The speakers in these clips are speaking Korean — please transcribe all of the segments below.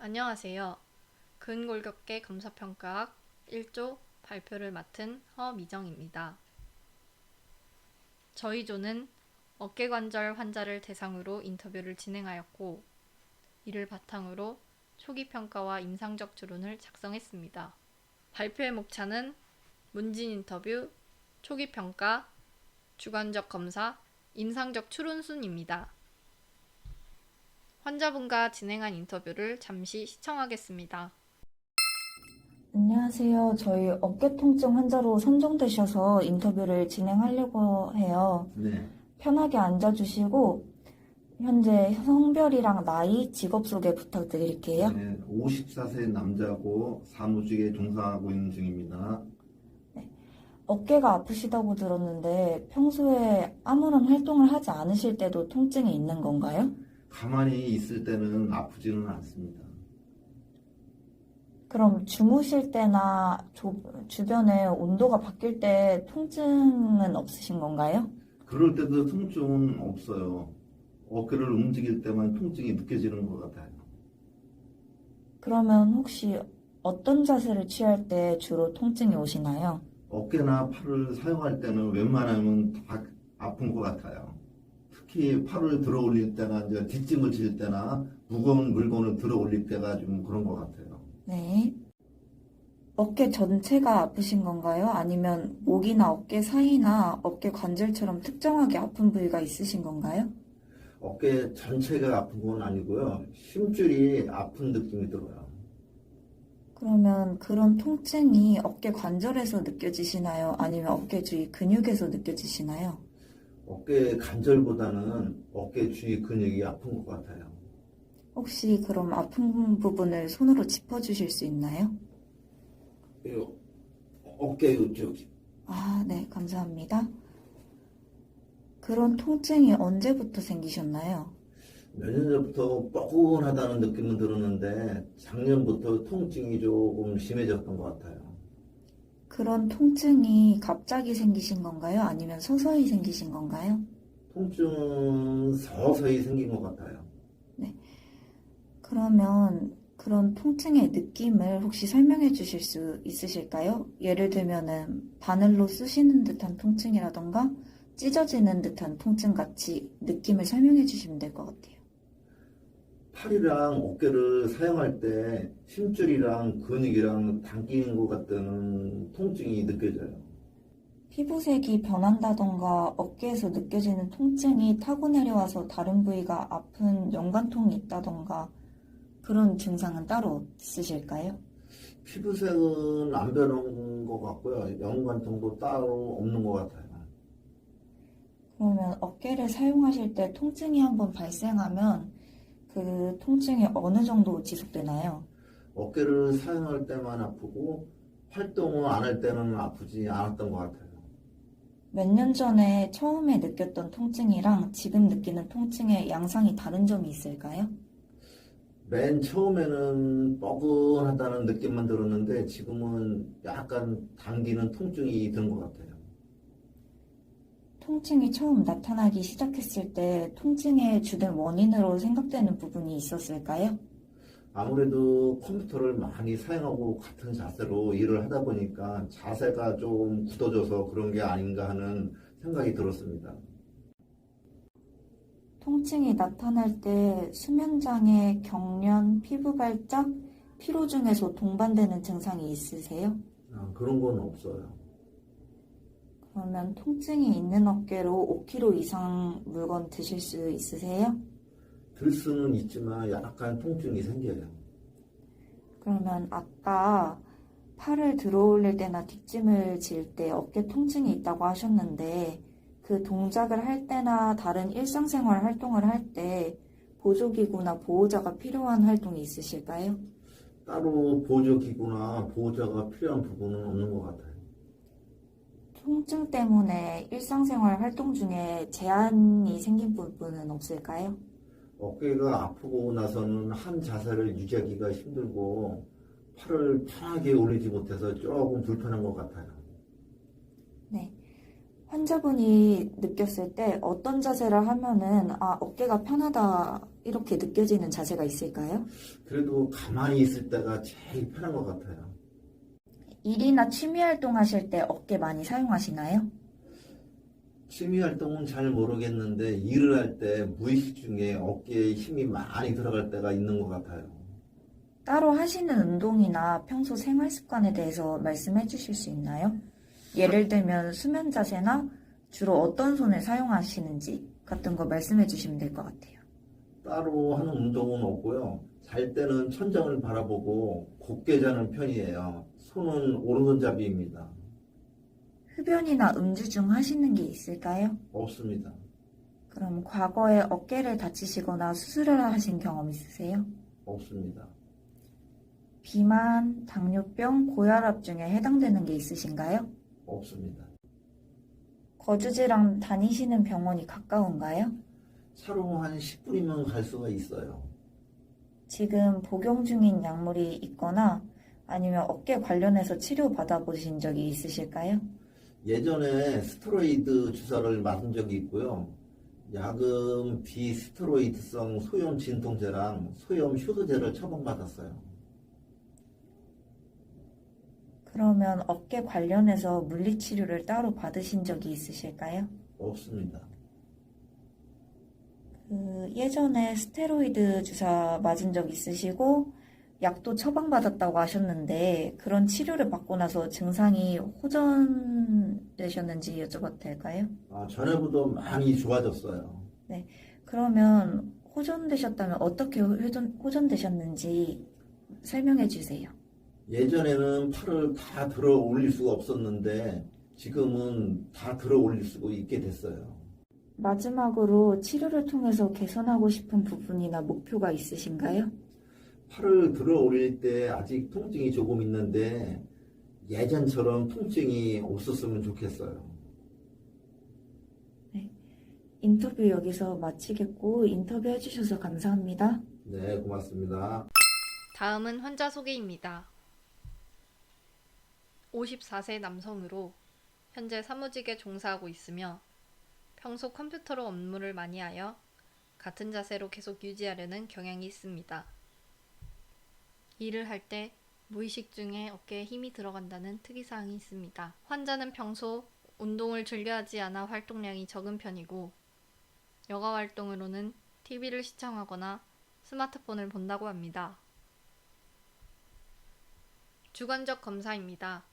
안녕하세요. 근골격계 검사평가학 1조 발표를 맡은 허미정입니다. 저희 조는 어깨관절 환자를 대상으로 인터뷰를 진행하였고, 이를 바탕으로 초기평가와 임상적 추론을 작성했습니다. 발표의 목차는 문진 인터뷰, 초기평가, 주관적 검사, 임상적 추론 순입니다. 환자분과 진행한 인터뷰를 잠시 시청하겠습니다. 안녕하세요. 저희 어깨 통증 환자로 선정되셔서 인터뷰를 진행하려고 해요. 네. 편하게 앉아주시고 현재 성별이랑 나이, 직업 소개 부탁드릴게요. 네, 54세 남자고 사무직에 종사하고 있는 중입니다. 어깨가 아프시다고 들었는데 평소에 아무런 활동을 하지 않으실 때도 통증이 있는 건가요? 가만히 있을 때는 아프지는 않습니다. 그럼 주무실 때나 주변에 온도가 바뀔 때 통증은 없으신 건가요? 그럴 때도 통증은 없어요. 어깨를 움직일 때만 통증이 느껴지는 것 같아요. 그러면 혹시 어떤 자세를 취할 때 주로 통증이 오시나요? 어깨나 팔을 사용할 때는 웬만하면 다 아픈 것 같아요. 특히 팔을 들어 올릴 때나 이제 뒷짐을 질 때나 무거운 물건을 들어 올릴 때가 좀 그런 것 같아요. 네. 어깨 전체가 아프신 건가요? 아니면 목이나 어깨 사이나 어깨 관절처럼 특정하게 아픈 부위가 있으신 건가요? 어깨 전체가 아픈 건 아니고요. 힘줄이 아픈 느낌이 들어요. 그러면 그런 통증이 어깨 관절에서 느껴지시나요? 아니면 어깨 주위 근육에서 느껴지시나요? 어깨 관절보다는 어깨 주위 근육이 아픈 것 같아요. 혹시 그럼 아픈 부분을 손으로 짚어주실 수 있나요? 이 어깨 이쪽. 아, 네, 감사합니다. 그런 통증이 언제부터 생기셨나요? 몇 년 전부터 뻐근하다는 느낌은 들었는데 작년부터 통증이 조금 심해졌던 것 같아요. 그런 통증이 갑자기 생기신 건가요? 아니면 서서히 생기신 건가요? 통증은 서서히 생긴 것 같아요. 네. 그러면 그런 통증의 느낌을 혹시 설명해 주실 수 있으실까요? 예를 들면은 바늘로 쑤시는 듯한 통증이라던가 찢어지는 듯한 통증 같이 느낌을 설명해 주시면 될 것 같아요. 팔이랑 어깨를 사용할 때 힘줄이랑 근육이랑 당기는 것 같다는 통증이 느껴져요. 피부색이 변한다던가 어깨에서 느껴지는 통증이 타고 내려와서 다른 부위가 아픈 연관통이 있다던가 그런 증상은 따로 있으실까요? 피부색은 안 변한 것 같고요. 연관통도 따로 없는 것 같아요. 그러면 어깨를 사용하실 때 통증이 한번 발생하면 그 통증이 어느 정도 지속되나요? 어깨를 사용할 때만 아프고 활동을 안 할 때는 아프지 않았던 것 같아요. 몇 년 전에 처음에 느꼈던 통증이랑 지금 느끼는 통증의 양상이 다른 점이 있을까요? 맨 처음에는 뻐근하다는 느낌만 들었는데 지금은 약간 당기는 통증이 드는 것 같아요. 통증이 처음 나타나기 시작했을 때 통증의 주된 원인으로 생각되는 부분이 있었을까요? 아무래도 컴퓨터를 많이 사용하고 같은 자세로 일을 하다 보니까 자세가 좀 굳어져서 그런 게 아닌가 하는 생각이 들었습니다. 통증이 나타날 때 수면장애, 경련, 피부 발작, 피로 중에서 동반되는 증상이 있으세요? 그런 건 없어요. 그러면 통증이 있는 어깨로 5kg 이상 물건 드실 수 있으세요? 들 수는 있지만 약간 통증이 생겨요. 그러면 아까 팔을 들어 올릴 때나 뒷짐을 질 때 어깨 통증이 있다고 하셨는데 그 동작을 할 때나 다른 일상생활 활동을 할 때 보조기구나 보호자가 필요한 활동이 있으실까요? 따로 보조기구나 보호자가 필요한 부분은 없는 것 같아요. 통증 때문에 일상생활 활동 중에 제한이 생긴 부분은 없을까요? 어깨가 아프고 나서는 한 자세를 유지하기가 힘들고 팔을 편하게 올리지 못해서 조금 불편한 것 같아요. 네. 환자분이 느꼈을 때 어떤 자세를 하면은 어깨가 편하다 이렇게 느껴지는 자세가 있을까요? 그래도 가만히 있을 때가 제일 편한 것 같아요. 일이나 취미 활동하실 때 어깨 많이 사용하시나요? 취미 활동은 잘 모르겠는데 일을 할 때 무의식 중에 어깨에 힘이 많이 들어갈 때가 있는 것 같아요. 따로 하시는 운동이나 평소 생활 습관에 대해서 말씀해 주실 수 있나요? 예를 들면 수면 자세나 주로 어떤 손을 사용하시는지 같은 거 말씀해 주시면 될 것 같아요. 따로 하는 운동은 없고요. 잘 때는 천장을 바라보고 곧게 자는 편이에요. 손은 오른손잡이입니다. 흡연이나 음주 중 하시는 게 있을까요? 없습니다. 그럼 과거에 어깨를 다치시거나 수술을 하신 경험 있으세요? 없습니다. 비만, 당뇨병, 고혈압 중에 해당되는 게 있으신가요? 없습니다. 거주지랑 다니시는 병원이 가까운가요? 차로 한 10분이면 갈 수가 있어요. 지금 복용 중인 약물이 있거나 아니면 어깨 관련해서 치료 받아보신 적이 있으실까요? 예전에 스테로이드 주사를 맞은 적이 있고요. 약은 비스테로이드성 소염 진통제랑 소염 효도제를 처방받았어요. 그러면 어깨 관련해서 물리치료를 따로 받으신 적이 있으실까요? 없습니다. 예전에 스테로이드 주사 맞은 적 있으시고 약도 처방받았다고 하셨는데 그런 치료를 받고 나서 증상이 호전되셨는지 여쭤봐도 될까요? 전에보다 많이 좋아졌어요. 네. 그러면 호전되셨다면 어떻게 호전되셨는지 설명해 주세요. 예전에는 팔을 다 들어 올릴 수가 없었는데 지금은 다 들어 올릴 수 있게 됐어요. 마지막으로 치료를 통해서 개선하고 싶은 부분이나 목표가 있으신가요? 팔을 들어 올릴 때 아직 통증이 조금 있는데 예전처럼 통증이 없었으면 좋겠어요. 네. 인터뷰 여기서 마치겠고 인터뷰 해주셔서 감사합니다. 네, 고맙습니다. 다음은 환자 소개입니다. 54세 남성으로 현재 사무직에 종사하고 있으며 평소 컴퓨터로 업무를 많이 하여 같은 자세로 계속 유지하려는 경향이 있습니다. 일을 할 때 무의식 중에 어깨에 힘이 들어간다는 특이사항이 있습니다. 환자는 평소 운동을 즐겨하지 않아 활동량이 적은 편이고 여가 활동으로는 TV를 시청하거나 스마트폰을 본다고 합니다. 주관적 검사입니다.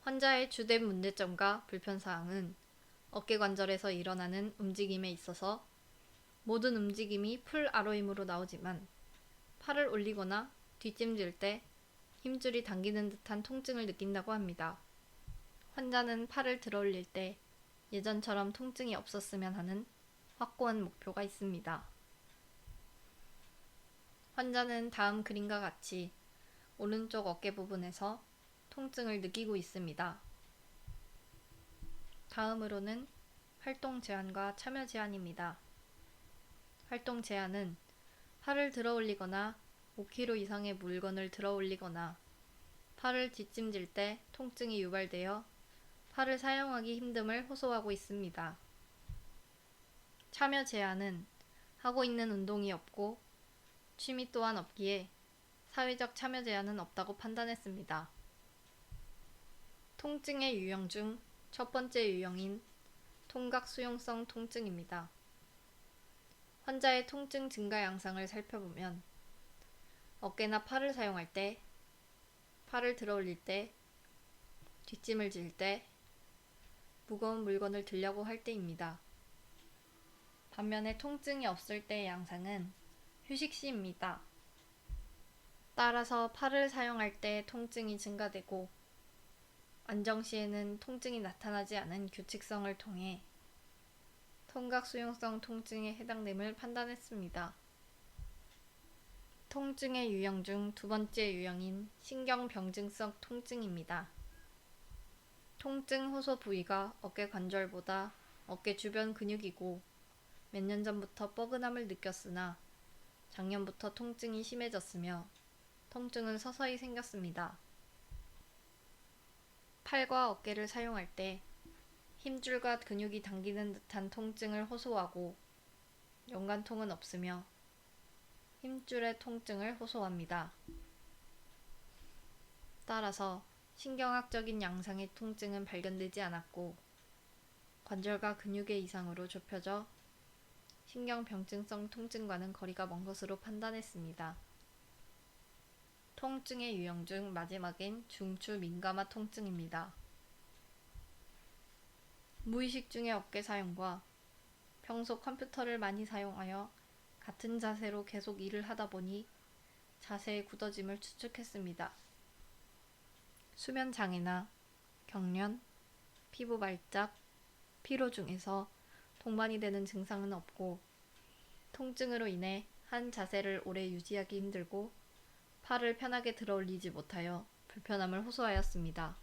환자의 주된 문제점과 불편사항은 어깨관절에서 일어나는 움직임에 있어서 모든 움직임이 풀 아로 힘으로 나오지만 팔을 올리거나 뒷짐질 때 힘줄이 당기는 듯한 통증을 느낀다고 합니다. 환자는 팔을 들어 올릴 때 예전처럼 통증이 없었으면 하는 확고한 목표가 있습니다. 환자는 다음 그림과 같이 오른쪽 어깨 부분에서 통증을 느끼고 있습니다. 다음으로는 활동 제한과 참여 제한입니다. 활동 제한은 팔을 들어 올리거나 5kg 이상의 물건을 들어 올리거나 팔을 뒷짐질 때 통증이 유발되어 팔을 사용하기 힘듦을 호소하고 있습니다. 참여 제한은 하고 있는 운동이 없고 취미 또한 없기에 사회적 참여 제한은 없다고 판단했습니다. 통증의 유형 중 첫 번째 유형인 통각 수용성 통증입니다. 환자의 통증 증가 양상을 살펴보면 어깨나 팔을 사용할 때, 팔을 들어 올릴 때, 뒷짐을 질 때, 무거운 물건을 들려고 할 때입니다. 반면에 통증이 없을 때의 양상은 휴식 시입니다. 따라서 팔을 사용할 때 통증이 증가되고 안정 시에는 통증이 나타나지 않은 규칙성을 통해 통각 수용성 통증에 해당됨을 판단했습니다. 통증의 유형 중 두 번째 유형인 신경병증성 통증입니다. 통증 호소 부위가 어깨 관절보다 어깨 주변 근육이고 몇 년 전부터 뻐근함을 느꼈으나 작년부터 통증이 심해졌으며 통증은 서서히 생겼습니다. 팔과 어깨를 사용할 때 힘줄과 근육이 당기는 듯한 통증을 호소하고 연관통은 없으며 힘줄의 통증을 호소합니다. 따라서 신경학적인 양상의 통증은 발견되지 않았고 관절과 근육의 이상으로 좁혀져 신경병증성 통증과는 거리가 먼 것으로 판단했습니다. 통증의 유형 중 마지막인 중추 민감화 통증입니다. 무의식 중의 어깨 사용과 평소 컴퓨터를 많이 사용하여 같은 자세로 계속 일을 하다 보니 자세의 굳어짐을 추측했습니다. 수면 장애나 경련, 피부 말짝, 피로 중에서 동반이 되는 증상은 없고 통증으로 인해 한 자세를 오래 유지하기 힘들고 팔을 편하게 들어 올리지 못하여 불편함을 호소하였습니다.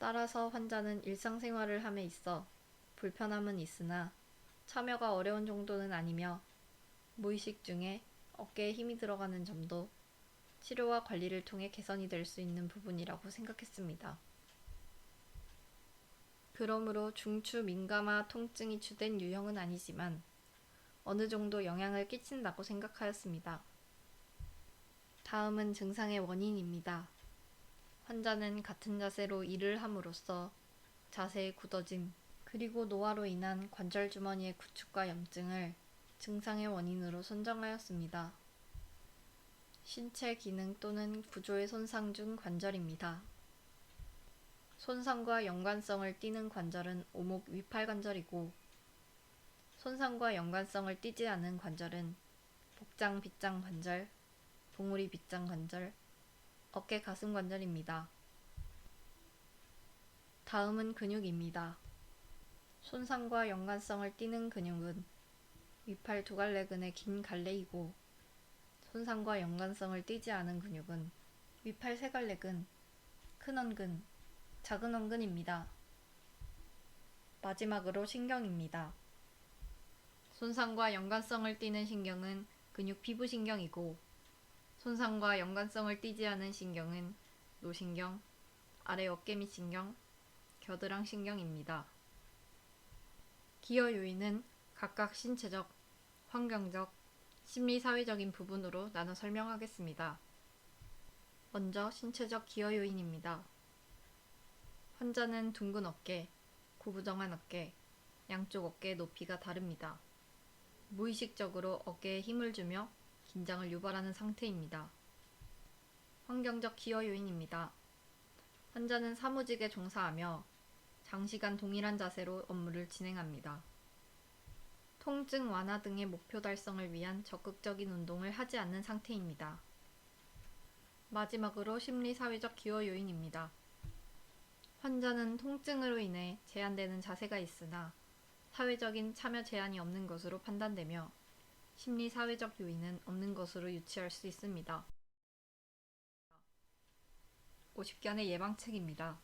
따라서 환자는 일상생활을 함에 있어 불편함은 있으나 참여가 어려운 정도는 아니며 무의식 중에 어깨에 힘이 들어가는 점도 치료와 관리를 통해 개선이 될 수 있는 부분이라고 생각했습니다. 그러므로 중추 민감화 통증이 주된 유형은 아니지만 어느 정도 영향을 끼친다고 생각하였습니다. 다음은 증상의 원인입니다. 환자는 같은 자세로 일을 함으로써 자세의 굳어짐, 그리고 노화로 인한 관절 주머니의 구축과 염증을 증상의 원인으로 선정하였습니다. 신체 기능 또는 구조의 손상 중 관절입니다. 손상과 연관성을 띠는 관절은 오목 위팔관절이고 손상과 연관성을 띠지 않은 관절은 복장 빗장 관절, 봉우리 빗장 관절, 어깨 가슴 관절입니다. 다음은 근육입니다. 손상과 연관성을 띠는 근육은 위팔 두갈래근의 긴 갈래이고 손상과 연관성을 띠지 않은 근육은 위팔 세갈래근, 큰 원근, 작은 원근입니다. 마지막으로 신경입니다. 손상과 연관성을 띠는 신경은 근육 피부신경이고 손상과 연관성을 띠지 않은 신경은 노신경, 아래 어깨 밑신경, 겨드랑 신경입니다. 기여 요인은 각각 신체적, 환경적, 심리사회적인 부분으로 나눠 설명하겠습니다. 먼저 신체적 기여 요인입니다. 환자는 둥근 어깨, 구부정한 어깨, 양쪽 어깨의 높이가 다릅니다. 무의식적으로 어깨에 힘을 주며 긴장을 유발하는 상태입니다. 환경적 기여 요인입니다. 환자는 사무직에 종사하며 장시간 동일한 자세로 업무를 진행합니다. 통증 완화 등의 목표 달성을 위한 적극적인 운동을 하지 않는 상태입니다. 마지막으로 심리사회적 기여 요인입니다. 환자는 통증으로 인해 제한되는 자세가 있으나 사회적인 참여 제한이 없는 것으로 판단되며 심리사회적 요인은 없는 것으로 유추할 수 있습니다. 50견의 예방책입니다.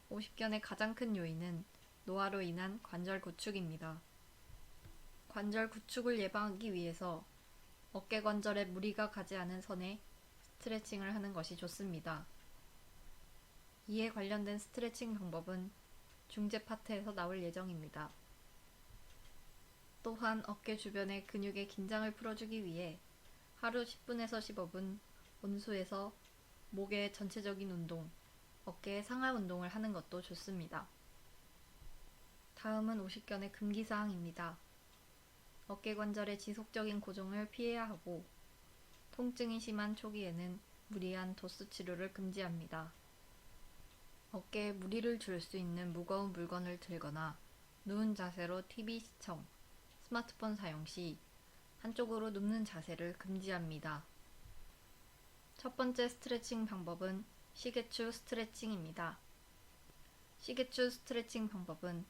50견의 가장 큰 요인은 노화로 인한 관절 구축입니다. 관절 구축을 예방하기 위해서 어깨 관절에 무리가 가지 않은 선에 스트레칭을 하는 것이 좋습니다. 이에 관련된 스트레칭 방법은 중재 파트에서 나올 예정입니다. 또한 어깨 주변의 근육의 긴장을 풀어주기 위해 하루 10분에서 15분 온수에서 목의 전체적인 운동, 어깨의 상하 운동을 하는 것도 좋습니다. 다음은 50견의 금기사항입니다. 어깨 관절의 지속적인 고정을 피해야 하고 통증이 심한 초기에는 무리한 도수 치료를 금지합니다. 어깨에 무리를 줄 수 있는 무거운 물건을 들거나 누운 자세로 TV 시청, 스마트폰 사용 시 한쪽으로 눕는 자세를 금지합니다. 첫 번째 스트레칭 방법은 시계추 스트레칭입니다. 시계추 스트레칭 방법은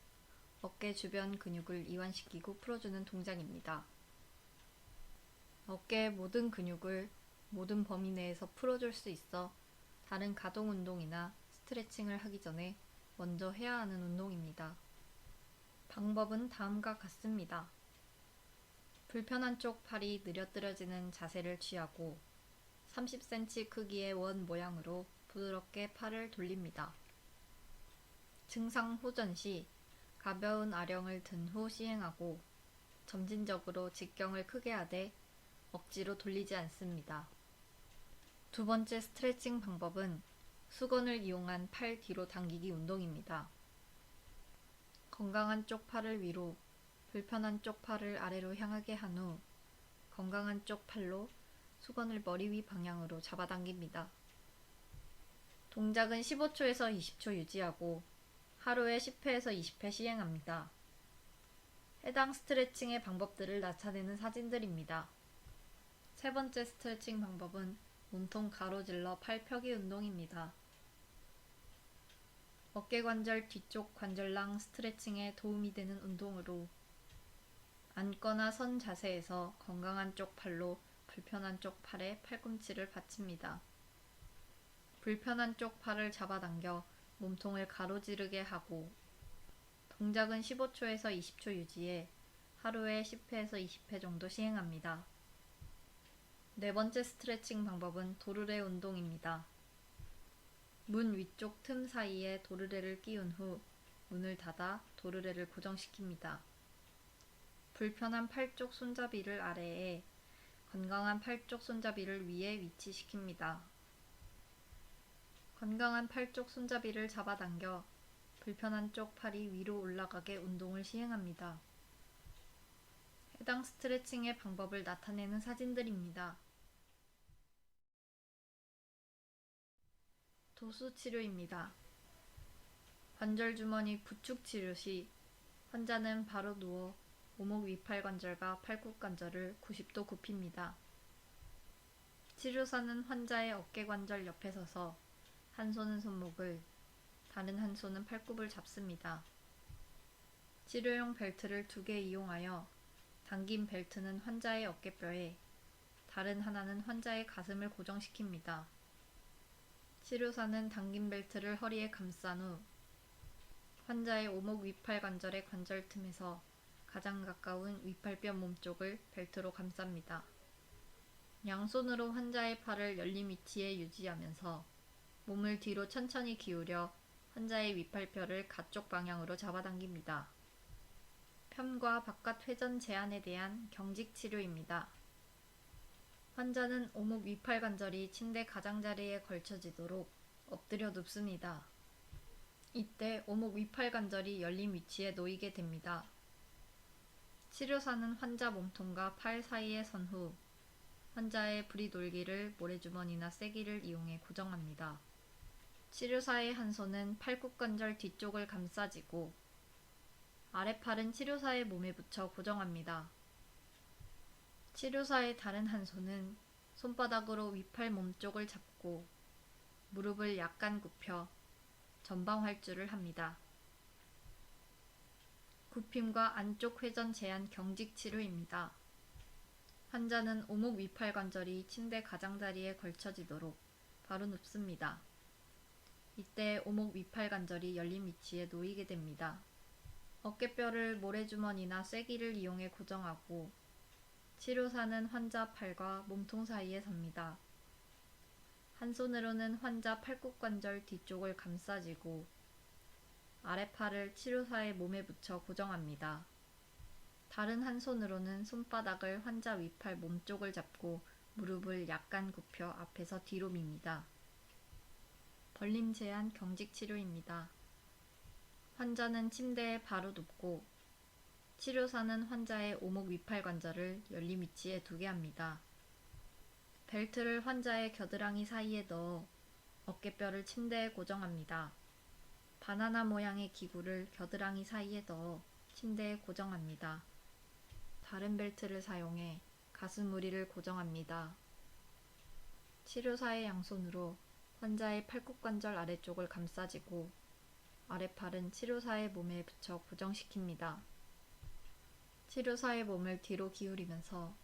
어깨 주변 근육을 이완시키고 풀어주는 동작입니다. 어깨의 모든 근육을 모든 범위 내에서 풀어줄 수 있어 다른 가동 운동이나 스트레칭을 하기 전에 먼저 해야 하는 운동입니다. 방법은 다음과 같습니다. 불편한 쪽 팔이 느려뜨려지는 자세를 취하고 30cm 크기의 원 모양으로 부드럽게 팔을 돌립니다. 증상 호전 시 가벼운 아령을 든 후 시행하고 점진적으로 직경을 크게 하되 억지로 돌리지 않습니다. 두 번째 스트레칭 방법은 수건을 이용한 팔 뒤로 당기기 운동입니다. 건강한 쪽 팔을 위로, 불편한 쪽 팔을 아래로 향하게 한 후 건강한 쪽 팔로 수건을 머리 위 방향으로 잡아당깁니다. 동작은 15초에서 20초 유지하고 하루에 10회에서 20회 시행합니다. 해당 스트레칭의 방법들을 나타내는 사진들입니다. 세 번째 스트레칭 방법은 몸통 가로질러 팔 펴기 운동입니다. 어깨관절 뒤쪽 관절낭 스트레칭에 도움이 되는 운동으로 앉거나 선 자세에서 건강한 쪽 팔로 불편한 쪽 팔에 팔꿈치를 받칩니다. 불편한 쪽 팔을 잡아당겨 몸통을 가로지르게 하고 동작은 15초에서 20초 유지해 하루에 10회에서 20회 정도 시행합니다. 네 번째 스트레칭 방법은 도르래 운동입니다. 문 위쪽 틈 사이에 도르래를 끼운 후 문을 닫아 도르래를 고정시킵니다. 불편한 팔 쪽 손잡이를 아래에, 건강한 팔 쪽 손잡이를 위에 위치시킵니다. 건강한 팔 쪽 손잡이를 잡아당겨 불편한 쪽 팔이 위로 올라가게 운동을 시행합니다. 해당 스트레칭의 방법을 나타내는 사진들입니다. 도수 치료입니다. 관절 주머니 구축 치료 시 환자는 바로 누워 오목 위팔관절과 팔굽관절을 90도 굽힙니다. 치료사는 환자의 어깨관절 옆에 서서 한 손은 손목을, 다른 한 손은 팔굽을 잡습니다. 치료용 벨트를 2개 이용하여 당긴 벨트는 환자의 어깨뼈에, 다른 하나는 환자의 가슴을 고정시킵니다. 치료사는 당긴 벨트를 허리에 감싼 후 환자의 오목 위팔관절의 관절 틈에서 가장 가까운 위팔뼈 몸쪽을 벨트로 감쌉니다. 양손으로 환자의 팔을 열린 위치에 유지하면서 몸을 뒤로 천천히 기울여 환자의 위팔뼈를 가쪽 방향으로 잡아당깁니다. 편과 바깥 회전 제한에 대한 경직 치료입니다. 환자는 오목 위팔관절이 침대 가장자리에 걸쳐지도록 엎드려 눕습니다. 이때 오목 위팔관절이 열린 위치에 놓이게 됩니다. 치료사는 환자 몸통과 팔 사이에 선 후 환자의 부리돌기를 모래주머니나 쐐기를 이용해 고정합니다. 치료사의 한 손은 팔굽관절 뒤쪽을 감싸쥐고 아랫팔은 치료사의 몸에 붙여 고정합니다. 치료사의 다른 한 손은 손바닥으로 위팔 몸쪽을 잡고 무릎을 약간 굽혀 전방 활주를 합니다. 굽힘과 안쪽 회전 제한 경직 치료입니다. 환자는 오목 위팔관절이 침대 가장자리에 걸쳐지도록 바로 눕습니다. 이때 오목 위팔관절이 열린 위치에 놓이게 됩니다. 어깨뼈를 모래주머니나 쐐기를 이용해 고정하고 치료사는 환자 팔과 몸통 사이에 섭니다. 한 손으로는 환자 팔굽관절 뒤쪽을 감싸쥐고 아랫팔을 치료사의 몸에 붙여 고정합니다. 다른 한 손으로는 손바닥을 환자 위팔 몸쪽을 잡고 무릎을 약간 굽혀 앞에서 뒤로 밉니다. 벌림 제한 경직 치료입니다. 환자는 침대에 바로 눕고 치료사는 환자의 오목 위팔관절을 열린 위치에 두게 합니다. 벨트를 환자의 겨드랑이 사이에 넣어 어깨뼈를 침대에 고정합니다. 바나나 모양의 기구를 겨드랑이 사이에 넣어 침대에 고정합니다. 다른 벨트를 사용해 가슴 우리를 고정합니다. 치료사의 양손으로 환자의 팔굽관절 아래쪽을 감싸쥐고 아랫팔은 치료사의 몸에 붙여 고정시킵니다. 치료사의 몸을 뒤로 기울이면서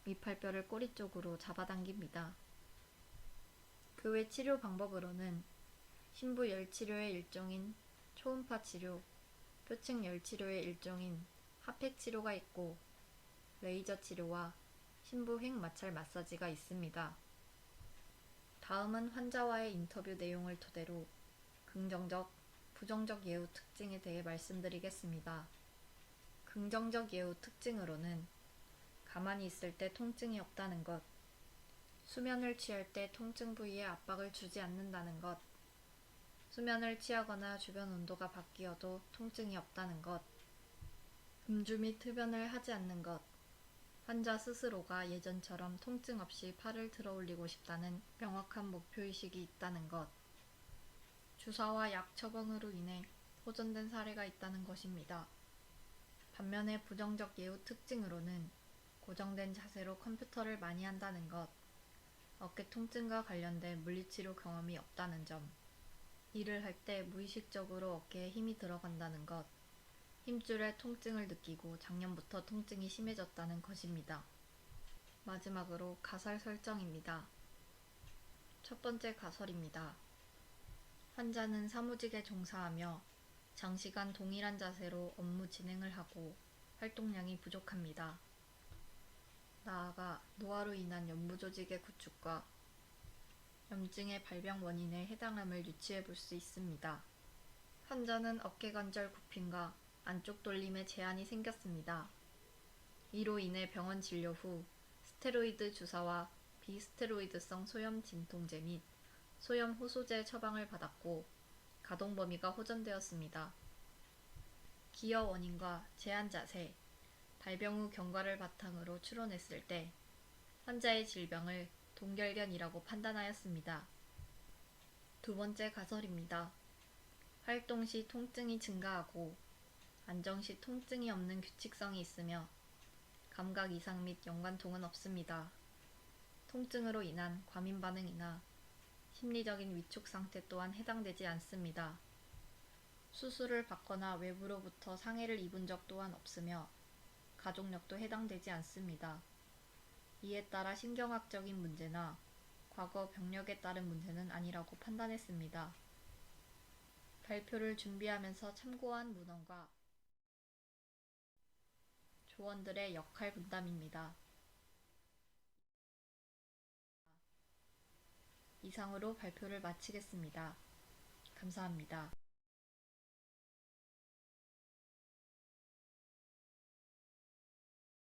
위팔뼈를 꼬리 쪽으로 잡아당깁니다. 그 외 치료 방법으로는 신부열 치료의 일종인 초음파 치료, 표층열 치료의 일종인 핫팩 치료가 있고 레이저 치료와 신부 횡 마찰 마사지가 있습니다. 다음은 환자와의 인터뷰 내용을 토대로 긍정적, 부정적 예후 특징에 대해 말씀드리겠습니다. 긍정적 예후 특징으로는 가만히 있을 때 통증이 없다는 것, 수면을 취할 때 통증 부위에 압박을 주지 않는다는 것, 수면을 취하거나 주변 온도가 바뀌어도 통증이 없다는 것, 음주 및 흡연을 하지 않는 것, 환자 스스로가 예전처럼 통증 없이 팔을 들어 올리고 싶다는 명확한 목표의식이 있다는 것, 주사와 약 처방으로 인해 호전된 사례가 있다는 것입니다. 반면에 부정적 예후 특징으로는 고정된 자세로 컴퓨터를 많이 한다는 것, 어깨 통증과 관련된 물리치료 경험이 없다는 점, 일을 할 때 무의식적으로 어깨에 힘이 들어간다는 것, 힘줄에 통증을 느끼고 작년부터 통증이 심해졌다는 것입니다. 마지막으로 가설 설정입니다. 첫 번째 가설입니다. 환자는 사무직에 종사하며 장시간 동일한 자세로 업무 진행을 하고 활동량이 부족합니다. 나아가 노화로 인한 연부조직의 구축과 염증의 발병 원인에 해당함을 유추해 볼 수 있습니다. 환자는 어깨관절 굽힘과 안쪽 돌림에 제한이 생겼습니다. 이로 인해 병원 진료 후 스테로이드 주사와 비스테로이드성 소염 진통제 및 소염 호소제 처방을 받았고 가동 범위가 호전되었습니다. 기여 원인과 제한 자세, 발병 후 경과를 바탕으로 추론했을 때 환자의 질병을 동결견이라고 판단하였습니다. 두 번째 가설입니다. 활동 시 통증이 증가하고 안정 시 통증이 없는 규칙성이 있으며 감각 이상 및 연관통은 없습니다. 통증으로 인한 과민 반응이나 심리적인 위축 상태 또한 해당되지 않습니다. 수술을 받거나 외부로부터 상해를 입은 적 또한 없으며 가족력도 해당되지 않습니다. 이에 따라 신경학적인 문제나 과거 병력에 따른 문제는 아니라고 판단했습니다. 발표를 준비하면서 참고한 문헌과 조원들의 역할 분담입니다. 이상으로 발표를 마치겠습니다. 감사합니다.